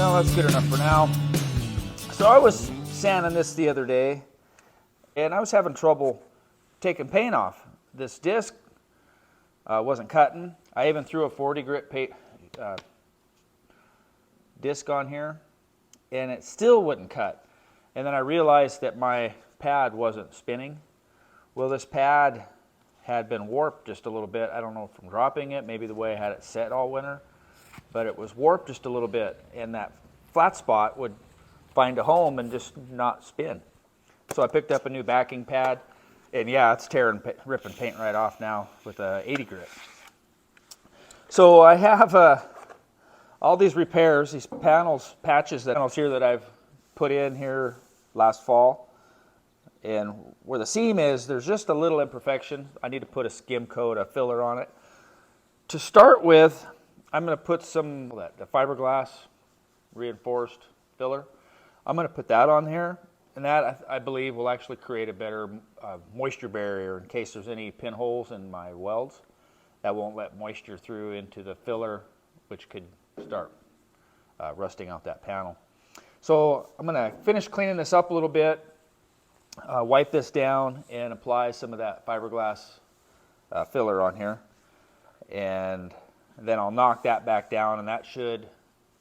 Well, that's good enough for now. So I was sanding this the other day, and I was having trouble taking paint off. This disc wasn't cutting. I even threw a 40 grit paint disc on here, and it still wouldn't cut. And then I realized that my pad wasn't spinning. Well, this pad had been warped just a little bit. I don't know from dropping it, maybe the way I had it set all winter, but it was warped just a little bit, and that flat spot would find a home and just not spin. So I picked up a new backing pad, and yeah, it's ripping paint right off now with a 80 grit. So I have all these repairs, these patches here that I've put in here last fall, and where the seam is, there's just a little imperfection. I need to put a skim coat, a filler on it. To start with, I'm going to put the fiberglass reinforced filler. I'm going to put that on here, and that I believe will actually create a better moisture barrier in case there's any pinholes in my welds. That won't let moisture through into the filler, which could start rusting out that panel. So I'm going to finish cleaning this up a little bit, wipe this down, and apply some of that fiberglass filler on here. And then I'll knock that back down, and that should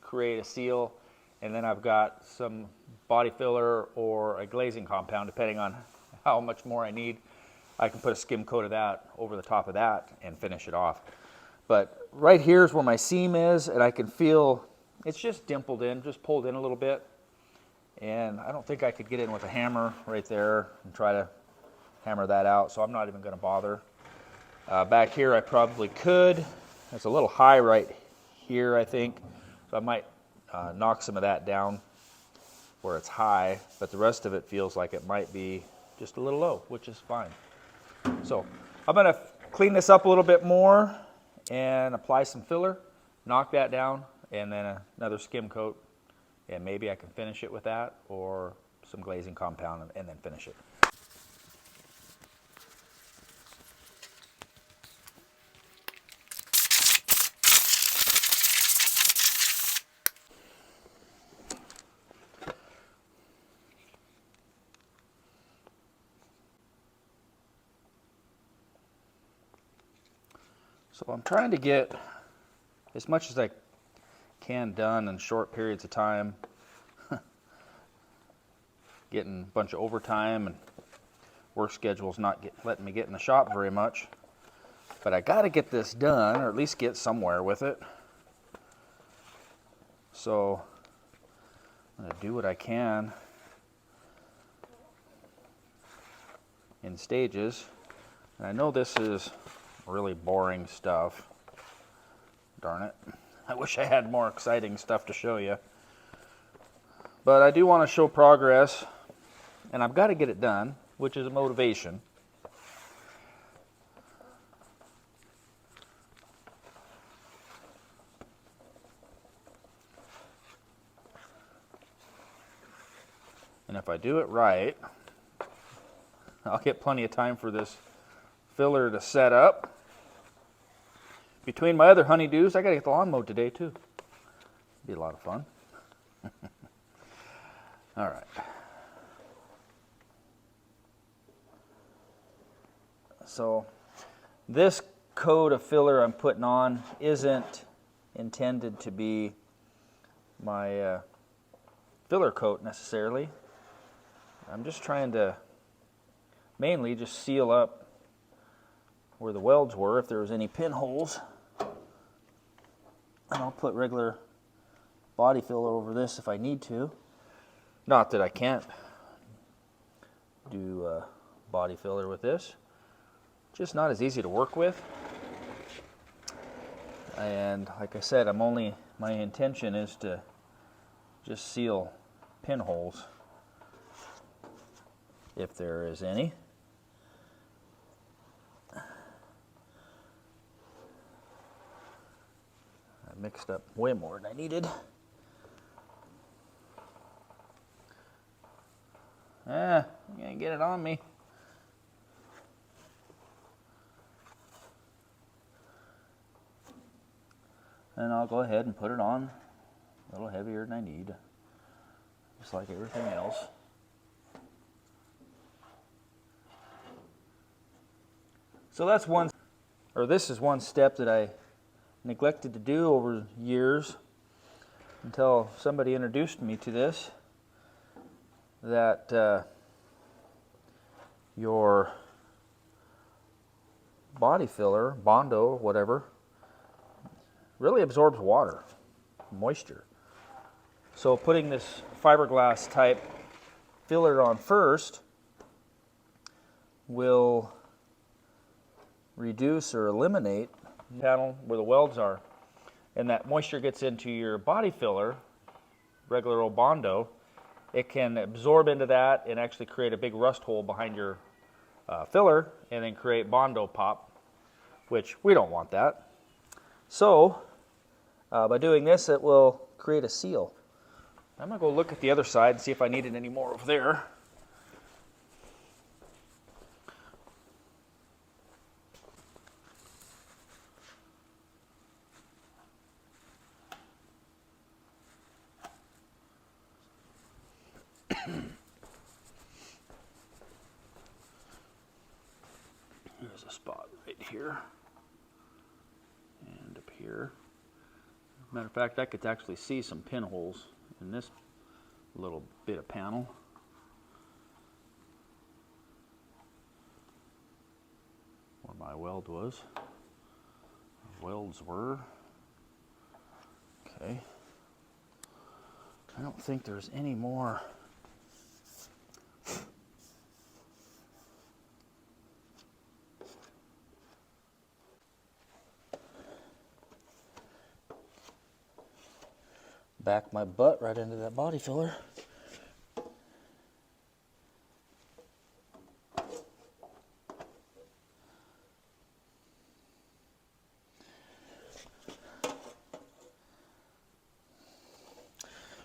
create a seal. And then I've got some body filler or a glazing compound, depending on how much more I need. I can put a skim coat of that over the top of that and finish it off. But right here is where my seam is, and I can feel it's just dimpled in, just pulled in a little bit. And I don't think I could get in with a hammer right there and try to hammer that out, so I'm not even going to bother. Back here I probably could. It's a little high right here, I think, so I might knock some of that down where it's high, but the rest of it feels like it might be just a little low, which is fine. So I'm going to clean this up a little bit more and apply some filler, knock that down, and then another skim coat, and maybe I can finish it with that or some glazing compound and then finish it. So I'm trying to get as much as I can done in short periods of time. Getting a bunch of overtime and work schedules not letting me get in the shop very much. But I got to get this done, or at least get somewhere with it. So I'm going to do what I can in stages. And I know this is really boring stuff. Darn it. I wish I had more exciting stuff to show you. But I do want to show progress, and I've got to get it done, which is a motivation. And if I do it right, I'll get plenty of time for this filler to set up. Between my other honeydews, I got to get the lawn mowed today too. Be a lot of fun. All right. So this coat of filler I'm putting on isn't intended to be my filler coat necessarily. I'm just trying to mainly just seal up where the welds were if there was any pinholes. And I'll put regular body filler over this if I need to. Not that I can't do body filler with this. Just not as easy to work with. And like I said, my intention is to just seal pinholes if there is any. Mixed up way more than I needed. You can't get it on me. And I'll go ahead and put it on little heavier than I need, just like everything else. So that's one, or this is one step that I neglected to do over years until somebody introduced me to this, that your body filler, Bondo, whatever, really absorbs water, moisture. So putting this fiberglass type filler on first will reduce or eliminate the panel where the welds are. And that moisture gets into your body filler, regular old Bondo, it can absorb into that and actually create a big rust hole behind your filler and then create Bondo pop, which we don't want that. So by doing this, it will create a seal. I'm going to go look at the other side and see if I needed any more over there. There's a spot right here and up here. Matter of fact, I could actually see some pinholes in this little bit of panel. Where my weld was. Welds were. Okay. I don't think there's any more. Back my butt right into that body filler.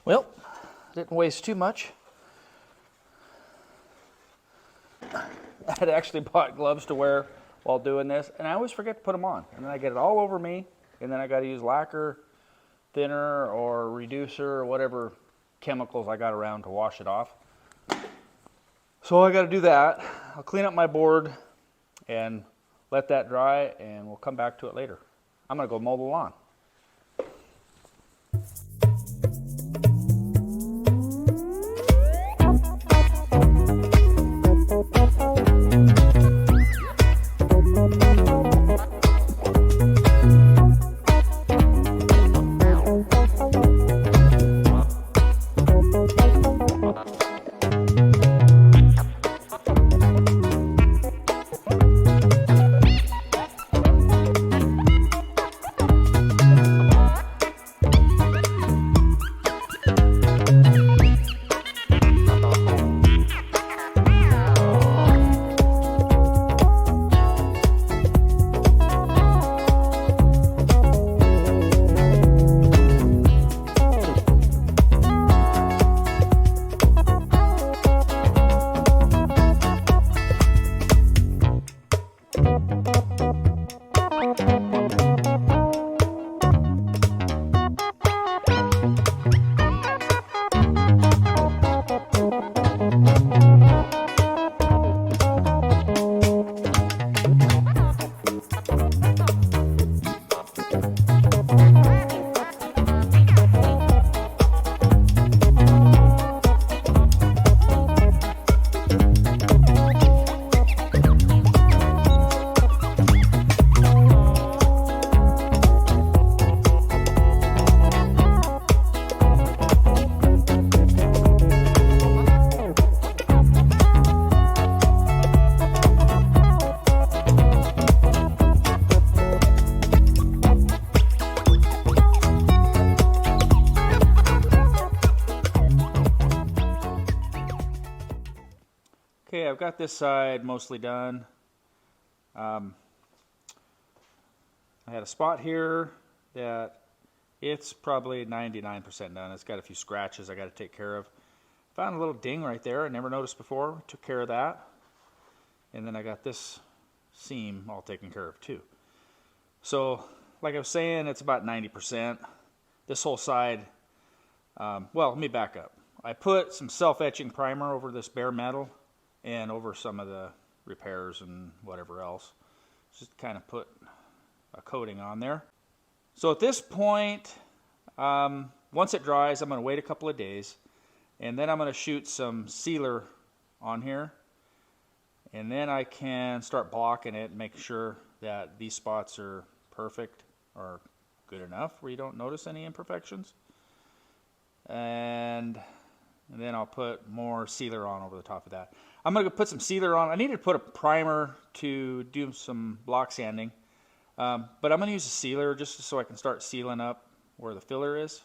Well, didn't waste too much. I had actually bought gloves to wear while doing this, and I always forget to put them on. And then I get it all over me, and then I got to use lacquer, thinner, or reducer, or whatever chemicals I got around to wash it off. So I got to do that. I'll clean up my board and let that dry, and we'll come back to it later. I'm going to go mow the lawn. Okay, I've got this side mostly done. I had a spot here that it's probably 99% done. It's got a few scratches I got to take care of. Found a little ding right there I never noticed before. Took care of that. And then I got this seam all taken care of too. So like I was saying, it's about 90%. This whole side Well, let me back up. I put some self-etching primer over this bare metal and over some of the repairs and whatever else. Just kind of put a coating on there. So at this point, once it dries, I'm going to wait a couple of days, and then I'm going to shoot some sealer on here, and then I can start blocking it and make sure that these spots are perfect or good enough where you don't notice any imperfections. And then I'll put more sealer on over the top of that. I'm going to put some sealer on. I needed to put a primer to do some block sanding, but I'm going to use a sealer just so I can start sealing up where the filler is,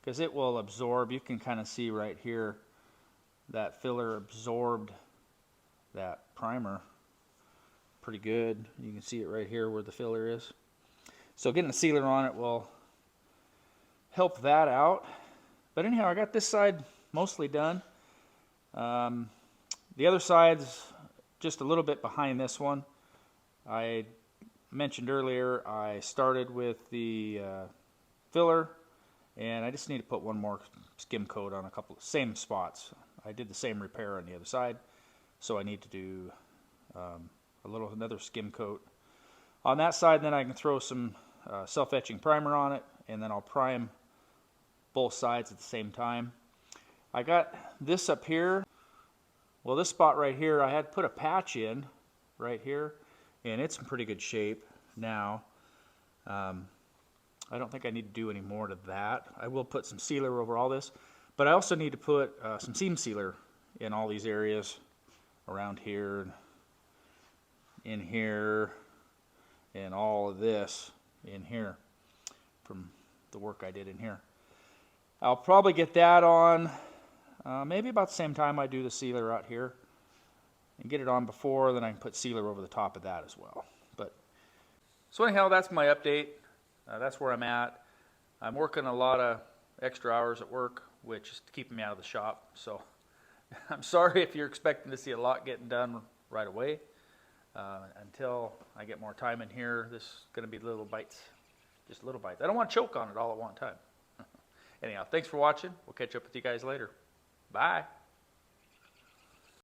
because it will absorb. You can kind of see right here that filler absorbed that primer pretty good. You can see it right here where the filler is. So getting a sealer on it will help that out. But anyhow, I got this side mostly done. The other side's just a little bit behind this one. I mentioned earlier I started with the filler, and I just need to put one more skim coat on a couple of same spots. I did the same repair on the other side, so I need to do another skim coat on that side. And then I can throw some self-etching primer on it, and then I'll prime both sides at the same time. I got this up here. Well, this spot right here, I had put a patch in right here, and it's in pretty good shape now. I don't think I need to do any more to that. I will put some sealer over all this, but I also need to put some seam sealer in all these areas around here, in here, and all of this in here from the work I did in here. I'll probably get that on maybe about the same time I do the sealer out here, and get it on before, then I can put sealer over the top of that as well. But so anyhow, that's my update. That's where I'm at. I'm working a lot of extra hours at work, which is keeping me out of the shop. So I'm sorry if you're expecting to see a lot getting done right away. Until I get more time in here, this is going to be little bites, just little bites. I don't want to choke on it all at one time. Anyhow, thanks for watching. We'll catch up with you guys later. Bye.